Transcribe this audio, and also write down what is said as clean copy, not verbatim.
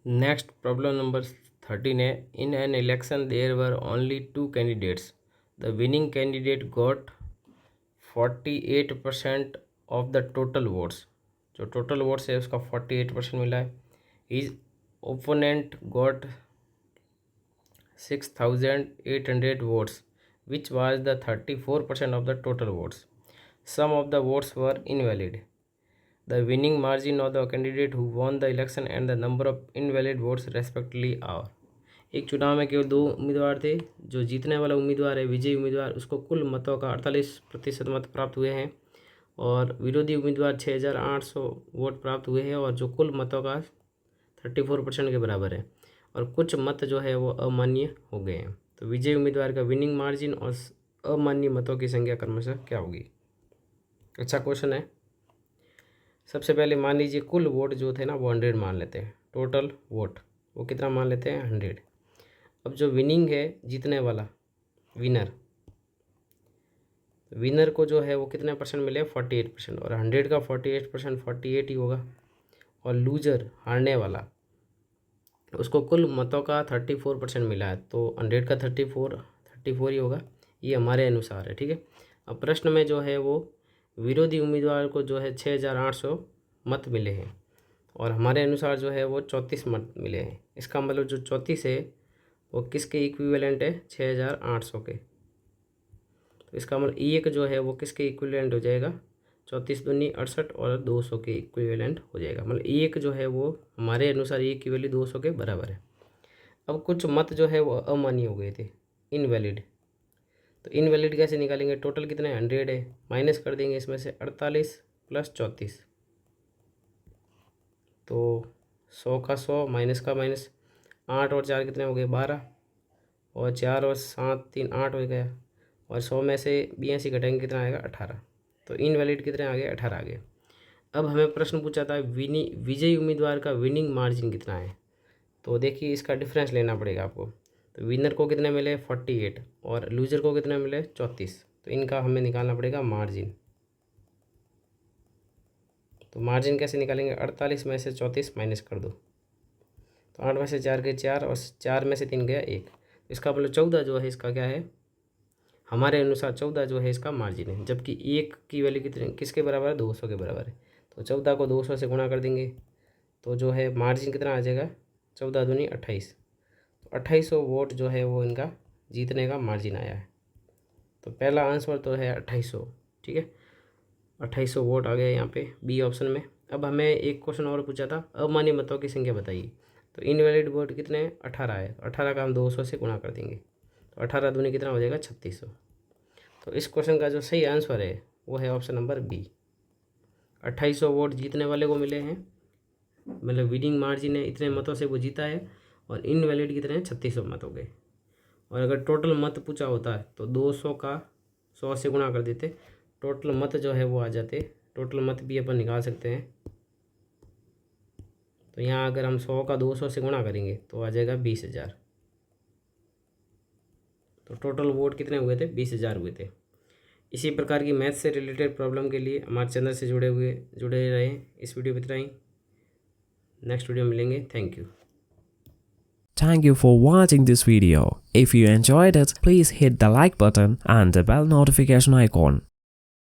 Next problem number 13 है। In an election there were only 2 candidates. The winning candidate got 48% of the total votes. जो total votes है उसका 48% मिला है। His opponent got 6800 votes, which was the 34% of the total votes. Some of the votes were invalid. The winning margin of the candidate who won the election and the number of invalid votes respectively are। एक चुनाव में केवल 2 उम्मीदवार थे। जो जीतने वाला उम्मीदवार है, विजयी उम्मीदवार, उसको कुल मतों का 48% मत प्राप्त हुए हैं और विरोधी उम्मीदवार 6800 वोट प्राप्त हुए हैं और जो कुल मतों का 34% के बराबर है और कुछ मत जो है वो अमान्य हो गए हैं। तो विजयी उम्मीदवार का विनिंग मार्जिन और अमान्य मतों की संख्या क्रमशः क्या होगी। अच्छा क्वेश्चन है। सबसे पहले मान लीजिए कुल वोट जो थे ना वो 100 मान लेते हैं। टोटल वोट वो कितना मान लेते हैं 100। अब जो विनिंग है, जीतने वाला विनर को जो है वो कितने परसेंट मिले 48% और 100 का 48% 48 ही होगा। और लूजर हारने वाला उसको कुल मतों का 34% मिला है तो 100 का 34 ही होगा। ये हमारे अनुसार है, ठीक है। अब प्रश्न में जो है वो विरोधी उम्मीदवार को जो है 6800 मत मिले हैं और हमारे अनुसार जो है वो 34 मत मिले हैं। इसका मतलब जो 34 है वो किसके इक्विवेलेंट है 6800 के। तो इसका मतलब एक जो है वो किसके इक्विवेलेंट हो जाएगा 34 दूनी 68 और 200 के इक्विवेलेंट हो जाएगा। मतलब एक जो है वो हमारे अनुसार एक की वैल्यू 200 के बराबर है। अब कुछ मत जो है वो अमान्य हो गए थे, इनवैलिड। तो इनवैलिड कैसे निकालेंगे। टोटल कितने 100 है, माइनस कर देंगे इसमें से 48 प्लस 34। तो 100 का 100 माइनस का माइनस, 8 और 4 कितने हो गए 12 और 4 और 7 3 8 हो गया और 100 में से 82 घटाएंगे कितना आएगा 18। तो इनवैलिड कितने आ गए 18 आ गए। अब हमें प्रश्न पूछा था विजयी उम्मीदवार का विनिंग मार्जिन कितना है। तो देखिए इसका डिफरेंस लेना पड़ेगा आपको। तो विनर को कितने मिले 48 और लूजर को कितने मिले 34। तो इनका हमें निकालना पड़ेगा मार्जिन। तो मार्जिन कैसे निकालेंगे 48 में से 34 माइनस कर दो। तो 8 में से 4 गए 4 और 4 में से 3 गया 1। इसका मतलब 14 जो है इसका क्या है, हमारे अनुसार 14 जो है इसका मार्जिन है। जबकि 1 की वैल्यू कितने किसके बराबर है 200 के बराबर है। तो 14 को 200 से गुणा कर देंगे तो जो है मार्जिन कितना आ जाएगा 14 दूनी 28। तो 2800 वोट जो है वो इनका जीतने का मार्जिन आया है। तो पहला आंसर तो है 2800, ठीक है। 2800 वोट आ गए यहाँ पे बी ऑप्शन में। अब हमें एक क्वेश्चन और पूछा था अमान्य मतों की संख्या बताइए। तो इनवैलिड वोट कितने 18 है। तो 18 का हम 200 से गुणा कर देंगे तो 18 दूनी कितना हो जाएगा 3600। तो इस क्वेश्चन का जो सही आंसर है वो है ऑप्शन नंबर बी। 2800 वोट जीतने वाले को मिले हैं, मतलब विनिंग मार्जिन है इतने मतों से वो जीता है और इनवैलिड कितने हैं 3600 मत हो गए। और अगर टोटल मत पूछा होता है तो 200 का 100 से गुणा कर देते, टोटल मत जो है वो आ जाते। टोटल मत भी अपन निकाल सकते हैं। तो यहाँ अगर हम 100 का 200 से गुणा करेंगे तो आ जाएगा 20,000। तो टोटल वोट कितने हुए थे 20,000 हुए थे। इसी प्रकार की मैथ से रिलेटेड प्रॉब्लम के लिए हमारे चैनल से जुड़े रहें। इस वीडियो में इतना ही, नेक्स्ट वीडियो में मिलेंगे। Thank you. Thank you for watching this video. If you enjoyed it, please hit the like button and the bell notification icon.